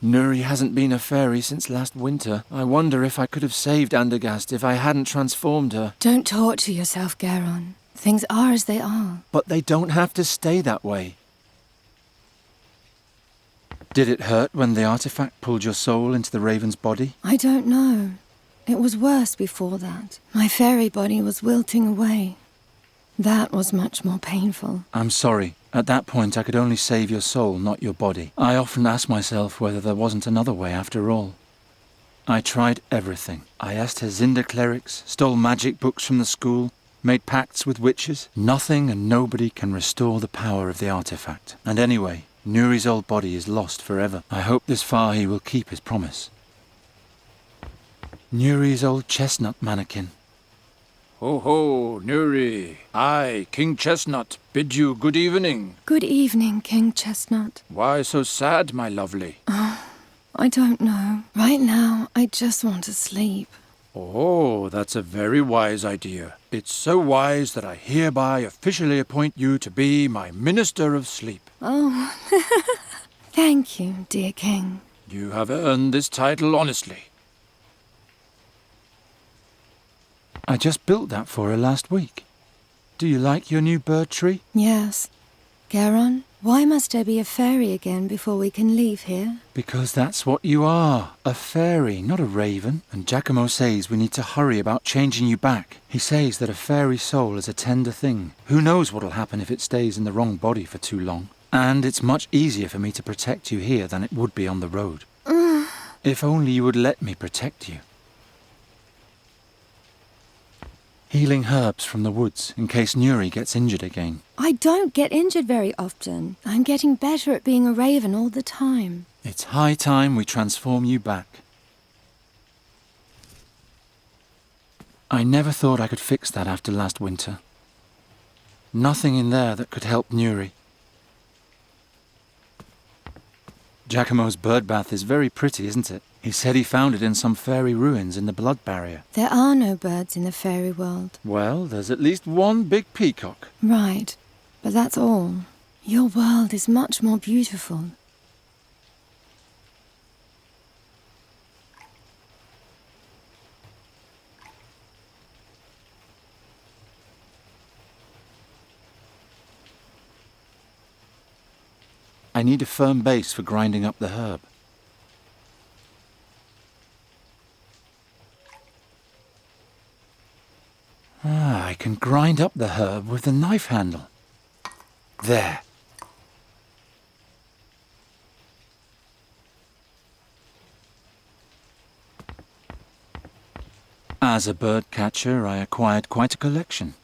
Nuri hasn't been a fairy since last winter. I wonder if I could have saved Andergast if I hadn't transformed her. Don't torture yourself, Gheron. Things are as they are. But they don't have to stay that way. Did it hurt when the artifact pulled your soul into the raven's body? I don't know. It was worse before that. My fairy body was wilting away. That was much more painful. I'm sorry. At that point, I could only save your soul, not your body. I often ask myself whether there wasn't another way after all. I tried everything. I asked Herzinda clerics, stole magic books from the school, made pacts with witches. Nothing and nobody can restore the power of the artifact. And anyway, Nuri's old body is lost forever. I hope this Fahi will keep his promise. Nuri's old chestnut mannequin. Ho ho, Nuri. I, King Chestnut, bid you good evening. Good evening, King Chestnut. Why so sad, my lovely? I don't know. Right now, I just want to sleep. Oh, that's a very wise idea. It's so wise that I hereby officially appoint you to be my Minister of Sleep. Oh, thank you, dear King. You have earned this title honestly. I just built that for her last week. Do you like your new bird tree? Yes. Gheron, why must I be a fairy again before we can leave here? Because that's what you are. A fairy, not a raven. And Giacomo says we need to hurry about changing you back. He says that a fairy soul is a tender thing. Who knows what'll happen if it stays in the wrong body for too long. And it's much easier for me to protect you here than it would be on the road. If only you would let me protect you. Healing herbs from the woods in case Nuri gets injured again. I don't get injured very often. I'm getting better at being a raven all the time. It's high time we transform you back. I never thought I could fix that after last winter. Nothing in there that could help Nuri. Giacomo's bird bath is very pretty, isn't it? He said he found it in some fairy ruins in the blood barrier. There are no birds in the fairy world. Well, there's at least one big peacock. Right, but that's all. Your world is much more beautiful. I need a firm base for grinding up the herb. I can grind up the herb with the knife handle. There. As a bird catcher, I acquired quite a collection.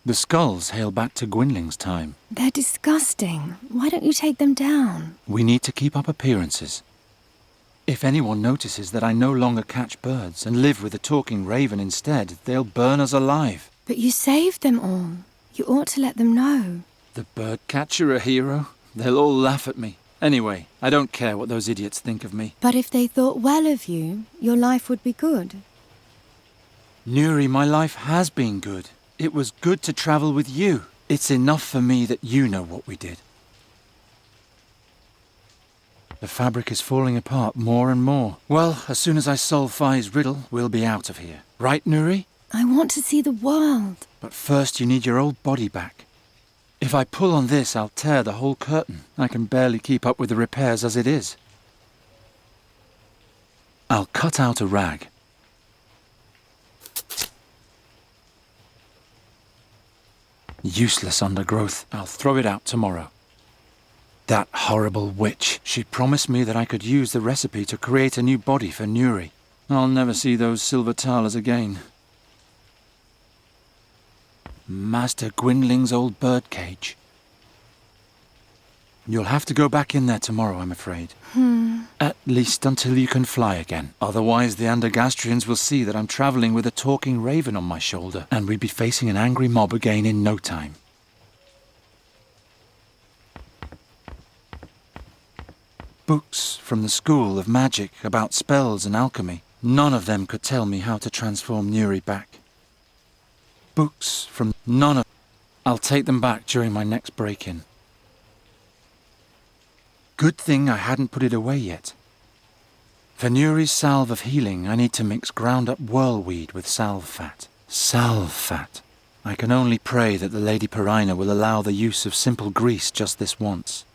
The skulls hail back to Gwynling's time. They're disgusting. Why don't you take them down? We need to keep up appearances. If anyone notices that I no longer catch birds and live with a talking raven instead, they'll burn us alive. But you saved them all. You ought to let them know. The bird catcher a hero? They'll all laugh at me. Anyway, I don't care what those idiots think of me. But if they thought well of you, your life would be good. Nuri, my life has been good. It was good to travel with you. It's enough for me that you know what we did. The fabric is falling apart more and more. Well, as soon as I solve Fai's riddle, we'll be out of here. Right, Nuri? I want to see the world. But first you need your old body back. If I pull on this, I'll tear the whole curtain. I can barely keep up with the repairs as it is. I'll cut out a rag. Useless undergrowth. I'll throw it out tomorrow. That horrible witch. She promised me that I could use the recipe to create a new body for Nuri. I'll never see those silver thalers again. Master Gwynling's old birdcage. You'll have to go back in there tomorrow, I'm afraid. At least until you can fly again. Otherwise, the Andergastrians will see that I'm travelling with a talking raven on my shoulder, and we'd be facing an angry mob again in no time. Books from the school of magic about spells and alchemy. None of them could tell me how to transform Nuri back. Books from none of... I'll take them back during my next break-in. Good thing I hadn't put it away yet. For Nuri's salve of healing, I need to mix ground-up whirlweed with salve fat. Salve fat. I can only pray that the Lady Perina will allow the use of simple grease just this once.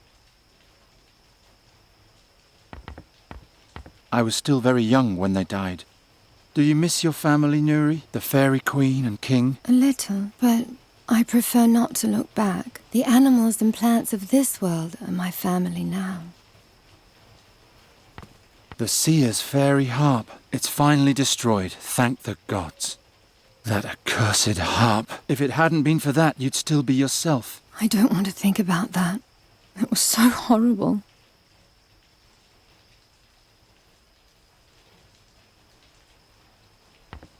I was still very young when they died. Do you miss your family, Nuri? The fairy queen and king? A little, but I prefer not to look back. The animals and plants of this world are my family now. The seer's fairy harp. It's finally destroyed, thank the gods. That accursed harp. If it hadn't been for that, you'd still be yourself. I don't want to think about that. It was so horrible.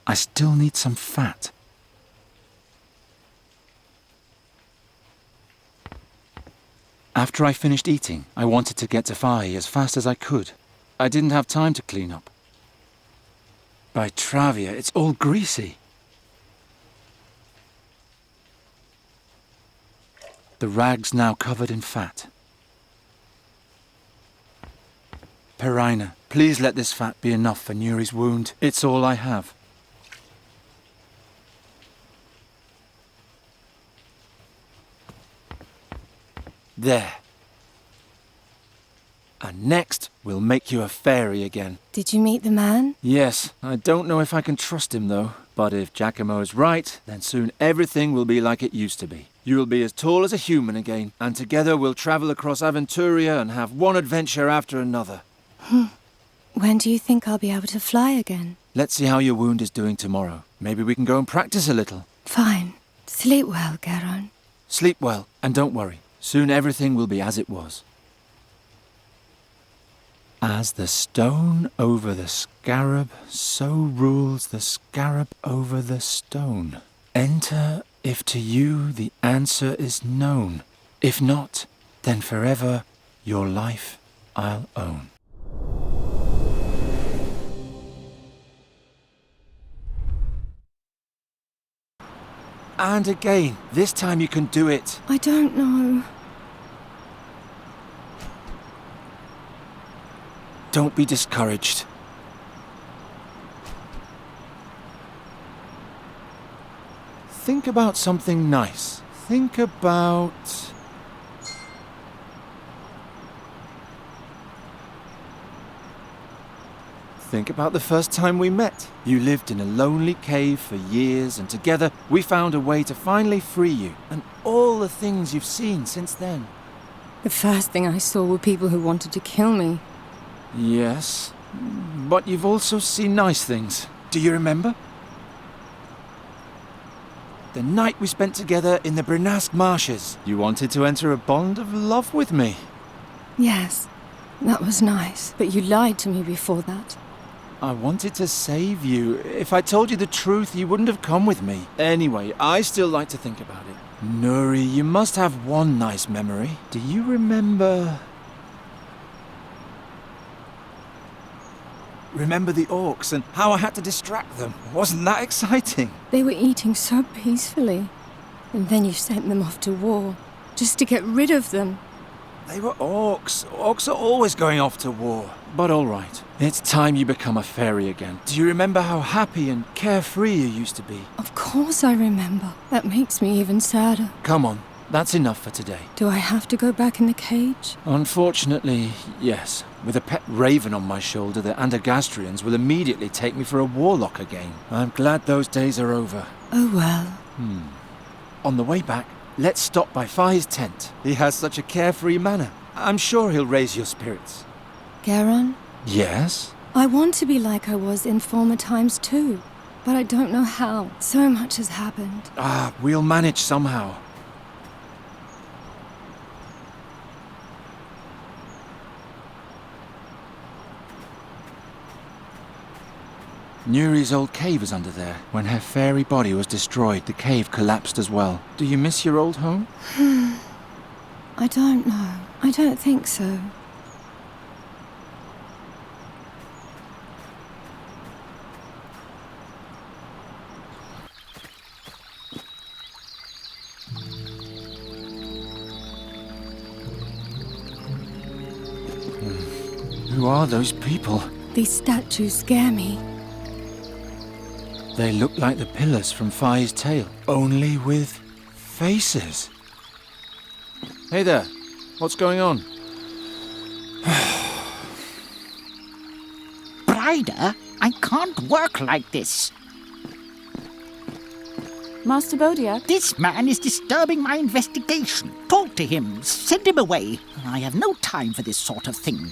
I still need some fat. After I finished eating, I wanted to get to Fahie as fast as I could. I didn't have time to clean up. By Travia, it's all greasy. The rag's now covered in fat. Perina, please let this fat be enough for Nuri's wound. It's all I have. There. And next, we'll make you a fairy again. Did you meet the man? Yes, I don't know if I can trust him though. But if Giacomo's right, then soon everything will be like it used to be. You'll be as tall as a human again, and together we'll travel across Aventuria and have one adventure after another. When do you think I'll be able to fly again? Let's see how your wound is doing tomorrow. Maybe we can go and practice a little. Fine. Sleep well, Gheron. Sleep well, and don't worry. Soon everything will be as it was. As the stone over the scarab, so rules the scarab over the stone. Enter if to you the answer is known. If not, then forever your life I'll own. And again, this time you can do it. I don't know. Don't be discouraged. Think about something nice. Think about... Think about the first time we met. You lived in a lonely cave for years, and together we found a way to finally free you, and all the things you've seen since then. The first thing I saw were people who wanted to kill me. Yes, but you've also seen nice things. Do you remember? The night we spent together in the Brenask marshes. You wanted to enter a bond of love with me. Yes, that was nice. But you lied to me before that. I wanted to save you. If I told you the truth, you wouldn't have come with me. Anyway, I still like to think about it. Nuri, you must have one nice memory. Do you remember... Remember the orcs and how I had to distract them? Wasn't that exciting? They were eating so peacefully. And then you sent them off to war, just to get rid of them. They were orcs. Orcs are always going off to war. But all right, it's time you become a fairy again. Do you remember how happy and carefree you used to be? Of course I remember. That makes me even sadder. Come on, that's enough for today. Do I have to go back in the cage? Unfortunately, yes. With a pet raven on my shoulder, the Andergastrians will immediately take me for a warlock again. I'm glad those days are over. Oh well. On the way back, let's stop by Fahie's tent. He has such a carefree manner. I'm sure he'll raise your spirits. Gheron? Yes? I want to be like I was in former times too. But I don't know how. So much has happened. We'll manage somehow. Nuri's old cave is under there. When her fairy body was destroyed, the cave collapsed as well. Do you miss your old home? I don't know. I don't think so. Who are those people? These statues scare me. They look like the pillars from Fahi's tale, only with faces. Hey there, what's going on? Brider, I can't work like this. Master Bodia? This man is disturbing my investigation. Talk to him. Send him away. I have no time for this sort of thing.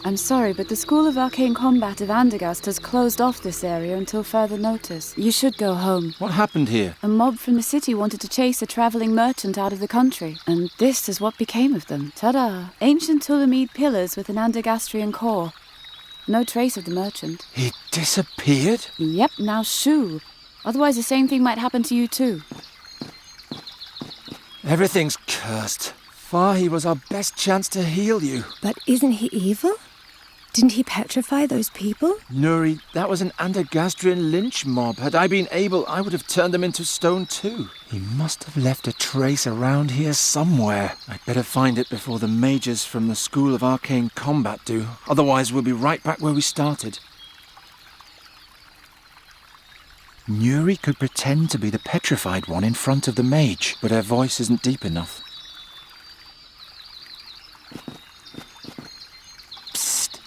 I'm sorry, but the School of Arcane Combat of Andergast has closed off this area until further notice. You should go home. What happened here? A mob from the city wanted to chase a travelling merchant out of the country, and this is what became of them. Ta-da! Ancient Tulamid pillars with an Andergastrian core. No trace of the merchant. He disappeared? Yep, now shoo. Otherwise the same thing might happen to you too. Everything's cursed. Fahi was our best chance to heal you. But isn't he evil? Didn't he petrify those people? Nuri, that was an Andergastrian lynch mob. Had I been able, I would have turned them into stone too. He must have left a trace around here somewhere. I'd better find it before the mages from the School of Arcane Combat do. Otherwise we'll be right back where we started. Nuri could pretend to be the petrified one in front of the mage, but her voice isn't deep enough. Psst!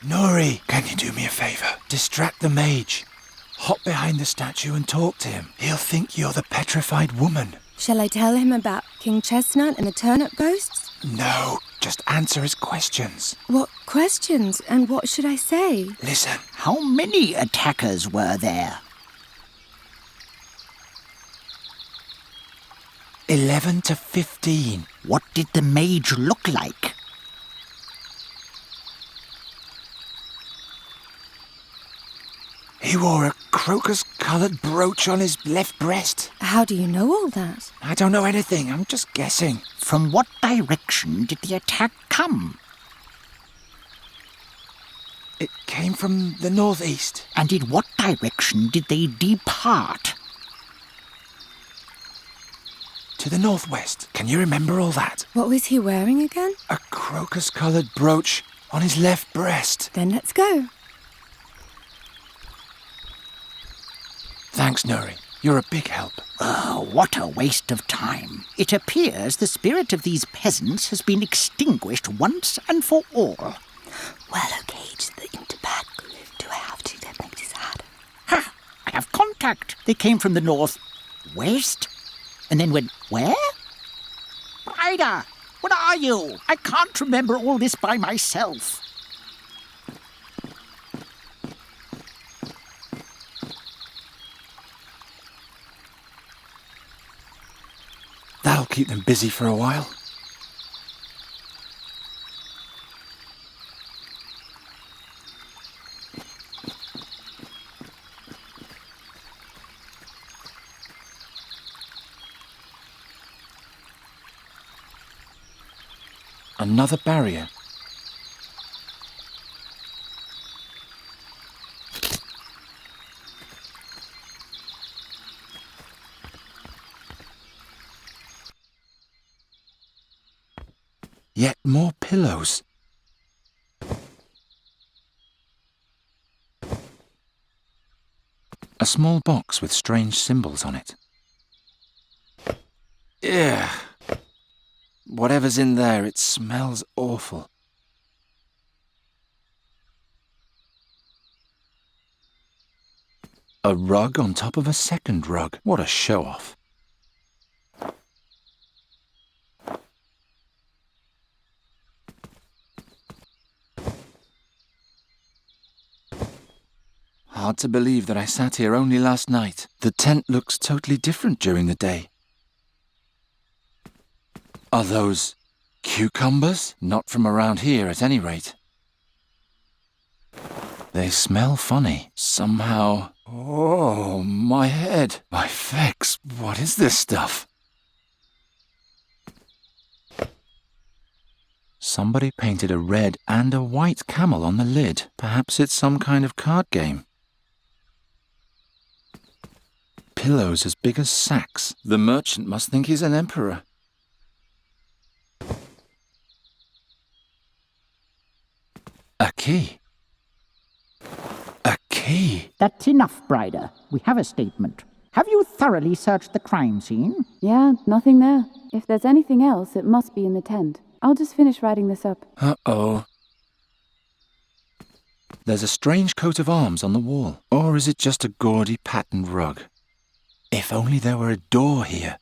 Nuri, can you do me a favour? Distract the mage. Hop behind the statue and talk to him. He'll think you're the petrified woman. Shall I tell him about King Chestnut and the turnip ghosts? No, just answer his questions. What questions? And what should I say? Listen. How many attackers were there? 11 to 15. What did the mage look like? He wore a crocus-coloured brooch on his left breast. How do you know all that? I don't know anything, I'm just guessing. From what direction did the attack come? It came from the northeast. And in what direction did they depart? To the northwest. Can you remember all that? What was he wearing again? A crocus-coloured brooch on his left breast. Then let's go. Thanks, Nuri. You're a big help. Oh, what a waste of time. It appears the spirit of these peasants has been extinguished once and for all. Well, okay, the Interpad group. Do I have to? That makes me sad. Ha! I have contact. They came from the north-west and then went where? Ryder, what are you? I can't remember all this by myself. That'll keep them busy for a while. Another barrier. Yet more pillows. A small box with strange symbols on it. Ugh. Whatever's in there, it smells awful. A rug on top of a second rug. What a show-off. Hard to believe that I sat here only last night. The tent looks totally different during the day. Are those cucumbers? Not from around here, at any rate. They smell funny. Somehow... Oh, my head. My fex. What is this stuff? Somebody painted a red and a white camel on the lid. Perhaps it's some kind of card game. Pillows as big as sacks. The merchant must think he's an emperor. A key. he? That's enough, Brider. We have a statement. Have you thoroughly searched the crime scene? Yeah, nothing there. If there's anything else, it must be in the tent. I'll just finish writing this up. Uh-oh. There's a strange coat of arms on the wall. Or is it just a gaudy patterned rug? If only there were a door here.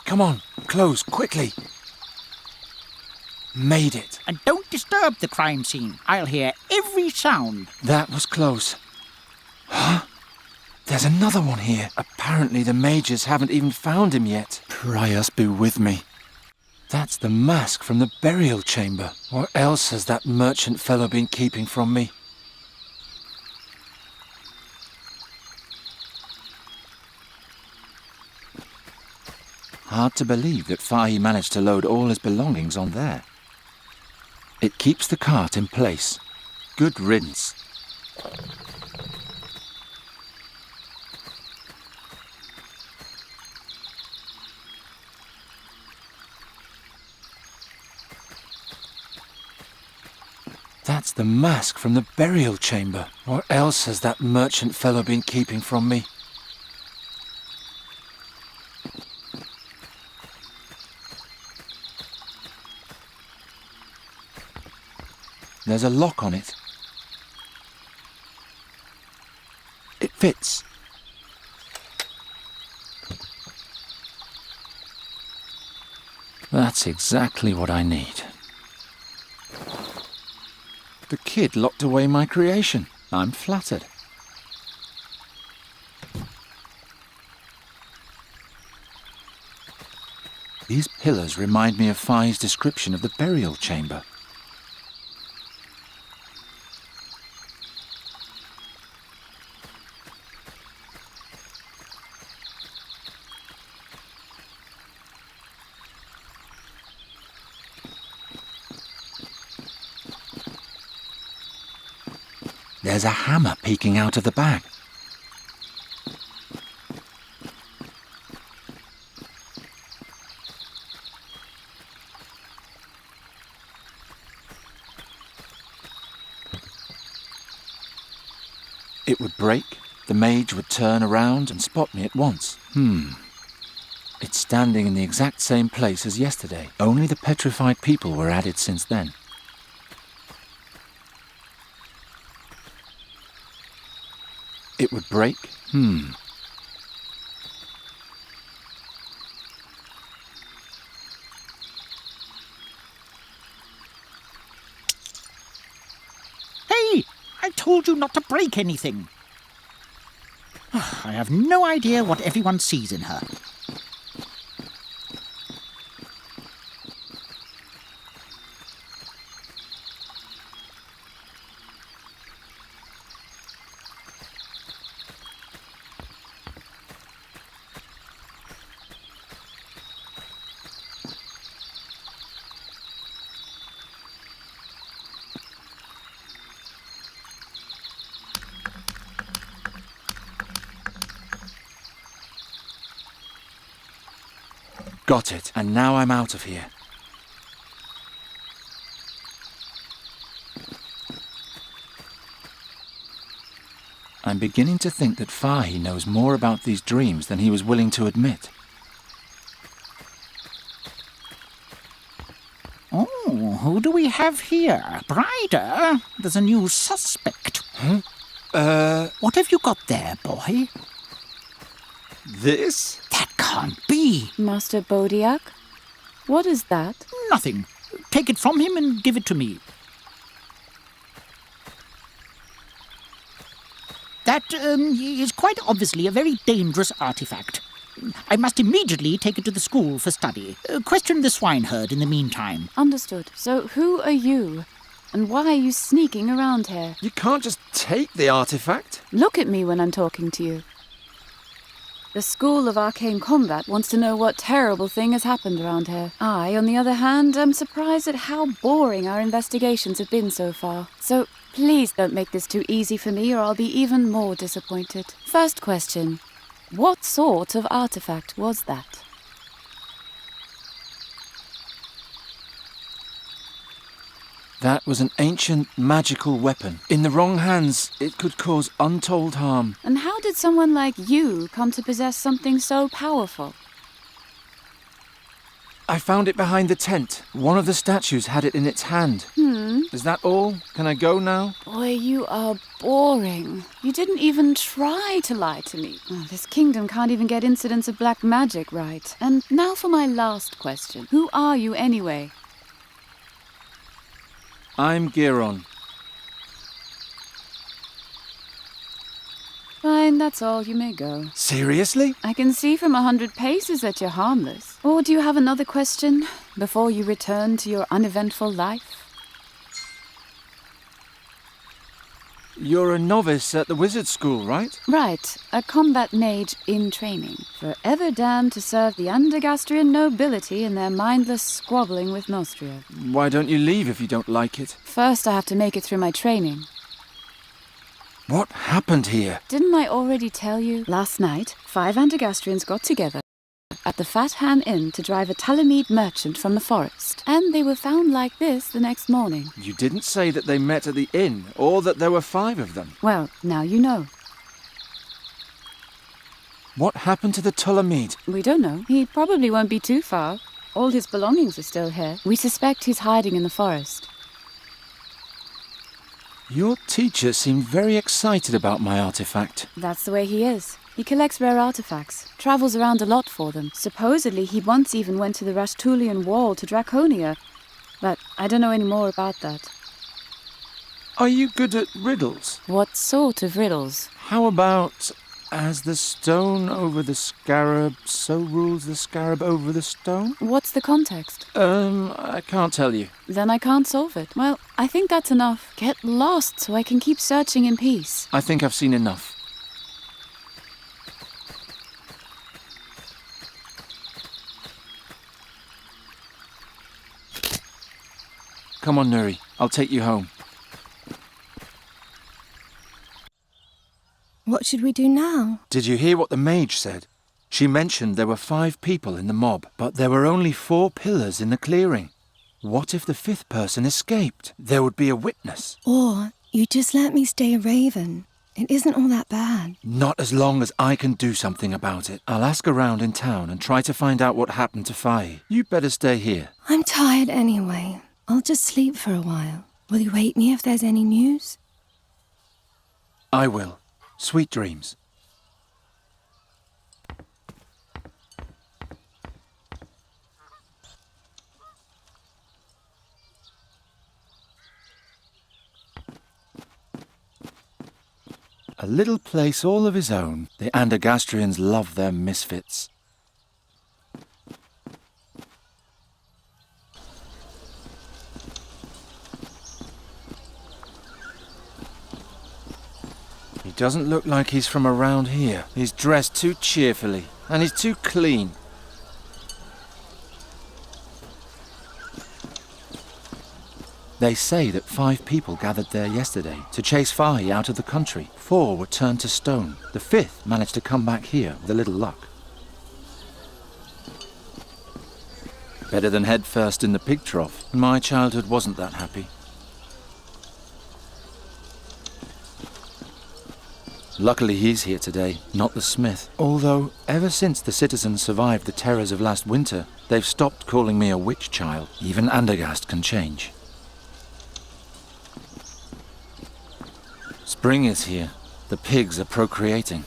Come on, close, quickly. Made it. And don't disturb the crime scene. I'll hear every sound. That was close. Huh? There's another one here. Apparently the mages haven't even found him yet. Prius be with me. That's the mask from the burial chamber. What else has that merchant fellow been keeping from me? Hard to believe that Fahie managed to load all his belongings on there. It keeps the cart in place. Good riddance. That's the mask from the burial chamber. What else has that merchant fellow been keeping from me? There's a lock on it. It fits. That's exactly what I need. The kid locked away my creation. I'm flattered. These pillars remind me of Fahie's description of the burial chamber. There's a hammer peeking out of the bag. It would break, the mage would turn around and spot me at once. It's standing in the exact same place as yesterday. Only the petrified people were added since then. It would break. Hey! I told you not to break anything. I have no idea what everyone sees in her. Got it, and now I'm out of here. I'm beginning to think that Fahie knows more about these dreams than he was willing to admit. Oh, who do we have here? Brider, there's a new suspect. What have you got there, boy? This? That can't be. Master Bodiak? What is that? Nothing. Take it from him and give it to me. That is quite obviously a very dangerous artifact. I must immediately take it to the school for study. Question the swineherd in the meantime. Understood. So who are you? And why are you sneaking around here? You can't just take the artifact. Look at me when I'm talking to you. The School of Arcane Combat wants to know what terrible thing has happened around here. I, on the other hand, am surprised at how boring our investigations have been so far. So, Please don't make this too easy for me or I'll be even more disappointed. First question. What sort of artifact was that? That was an ancient magical weapon. In the wrong hands, it could cause untold harm. And how did someone like you come to possess something so powerful? I found it behind the tent. One of the statues had it in its hand. Is that all? Can I go now? Boy, you are boring. You didn't even try to lie to me. Oh, this kingdom can't even get incidents of black magic right. And now for my last question. Who are you anyway? I'm Gheron. Fine, that's all. You may go. Seriously? I can see from 100 paces that you're harmless. Or do you have another question before you return to your uneventful life? You're a novice at the wizard school, right? Right, a combat mage in training. Forever damned to serve the Undergastrian nobility in their mindless squabbling with Nostria. Why don't you leave if you don't like it? First, I have to make it through my training. What happened here? Didn't I already tell you? Last night, 5 Undergastrians got together at the Fat Ham Inn to drive a Talamid merchant from the forest. And they were found like this the next morning. You didn't say that they met at the inn, or that there were 5 of them. Well, now you know. What happened to the Talamid? We don't know. He probably won't be too far. All his belongings are still here. We suspect he's hiding in the forest. Your teacher seemed very excited about my artifact. That's the way he is. He collects rare artifacts, travels around a lot for them. Supposedly, he once even went to the Rashtulian Wall to Draconia. But I don't know any more about that. Are you good at riddles? What sort of riddles? How about, as the stone over the scarab, so rules the scarab over the stone? What's the context? I can't tell you. Then I can't solve it. Well, I think that's enough. Get lost so I can keep searching in peace. I think I've seen enough. Come on, Nuri. I'll take you home. What should we do now? Did you hear what the mage said? She mentioned there were 5 people in the mob, but there were only 4 pillars in the clearing. What if the 5th person escaped? There would be a witness. Or you just let me stay a raven. It isn't all that bad. Not as long as I can do something about it. I'll ask around in town and try to find out what happened to Fahie. You better stay here. I'm tired anyway. I'll just sleep for a while. Will you wake me if there's any news? I will. Sweet dreams. A little place all of his own. The Andergastrians love their misfits. He doesn't look like he's from around here. He's dressed too cheerfully, and he's too clean. They say that 5 people gathered there yesterday to chase Fahie out of the country. 4 were turned to stone. The 5th managed to come back here with a little luck. Better than head first in the pig trough. My childhood wasn't that happy. Luckily he's here today, not the smith. Although, ever since the citizens survived the terrors of last winter, they've stopped calling me a witch child. Even Andergast can change. Spring is here. The pigs are procreating.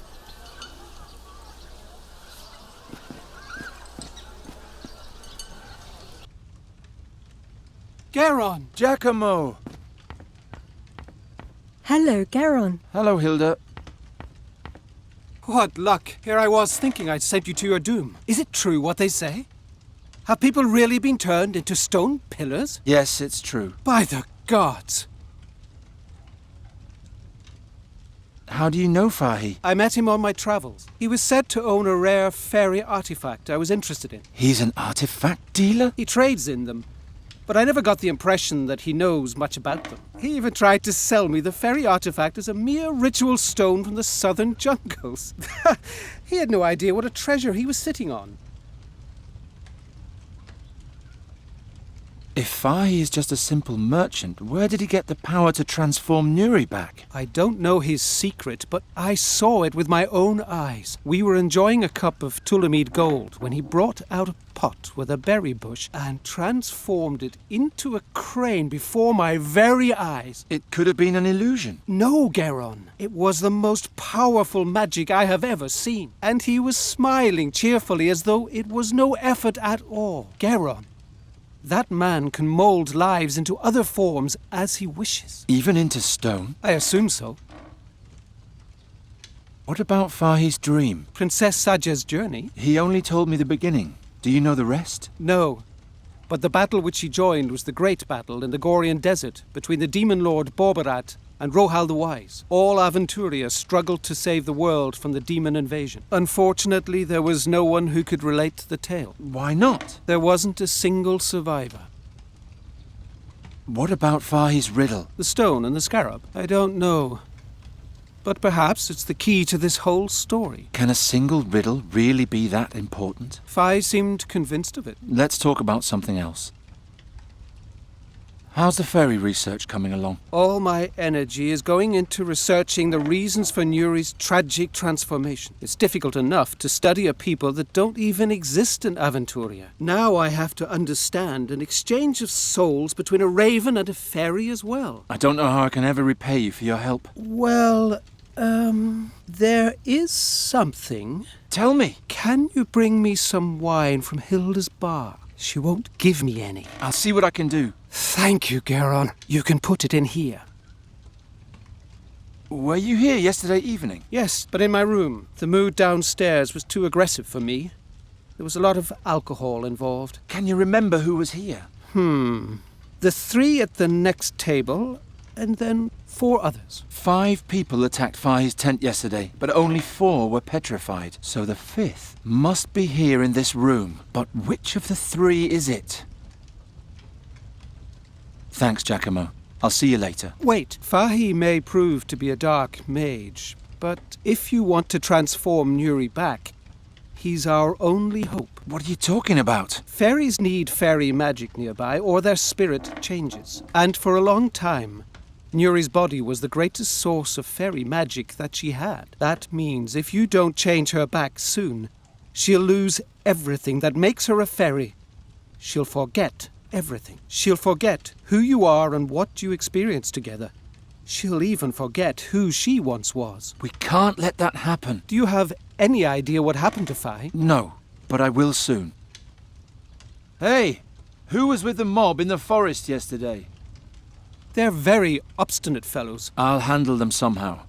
Gheron! Giacomo! Hello, Gheron. Hello, Hilda. What luck! Here I was thinking I'd sent you to your doom. Is it true what they say? Have people really been turned into stone pillars? Yes, it's true. By the gods! How do you know Fahie? I met him on my travels. He was said to own a rare fairy artifact I was interested in. He's an artifact dealer? He trades in them. but I never got the impression that he knows much about them. He even tried to sell me the fairy artifact as a mere ritual stone from the southern jungles. He had no idea what a treasure he was sitting on. If Fahי is just a simple merchant, where did he get the power to transform Nuri back? I don't know his secret, but I saw it with my own eyes. We were enjoying a cup of Tulamid gold when he brought out a pot with a berry bush and transformed it into a crane before my very eyes. It could have been an illusion. No, Gheron. It was the most powerful magic I have ever seen. And he was smiling cheerfully as though it was no effort at all. Gheron, that man can mold lives into other forms as he wishes. Even into stone? I assume so. What about Fahi's dream? Princess Sajja's journey? He only told me the beginning. Do you know the rest? No. But the battle which he joined was the great battle in the Gorian desert between the demon lord Borbarat and Rohal the Wise. All Aventuria struggled to save the world from the demon invasion. Unfortunately, there was no one who could relate the tale. Why not? There wasn't a single survivor. What about Fahi's riddle? The stone and the scarab? I don't know. But perhaps it's the key to this whole story. Can a single riddle really be that important? Fai seemed convinced of it. Let's talk about something else. How's the fairy research coming along? All my energy is going into researching the reasons for Nuri's tragic transformation. It's difficult enough to study a people that don't even exist in Aventuria. Now I have to understand an exchange of souls between a raven and a fairy as well. I don't know how I can ever repay you for your help. Well, there is something. Tell me. Can you bring me some wine from Hilda's bar? She won't give me any. I'll see what I can do. Thank you, Gheron. You can put it in here. Were you here yesterday evening? Yes, but in my room. The mood downstairs was too aggressive for me. There was a lot of alcohol involved. Can you remember who was here? The 3 at the next table, and then 4 others. 5 people attacked Fahi's tent yesterday, but only 4 were petrified. So the 5th must be here in this room. But which of the 3 is it? Thanks, Giacomo. I'll see you later. Wait, Fahi may prove to be a dark mage, but if you want to transform Nuri back, he's our only hope. What are you talking about? Fairies need fairy magic nearby, or their spirit changes. And for a long time, Nuri's body was the greatest source of fairy magic that she had. That means if you don't change her back soon, she'll lose everything that makes her a fairy. She'll forget everything. She'll forget who you are and what you experienced together. She'll even forget who she once was. We can't let that happen. Do you have any idea what happened to Fai? No, but I will soon. Hey, who was with the mob in the forest yesterday? They're very obstinate fellows. I'll handle them somehow.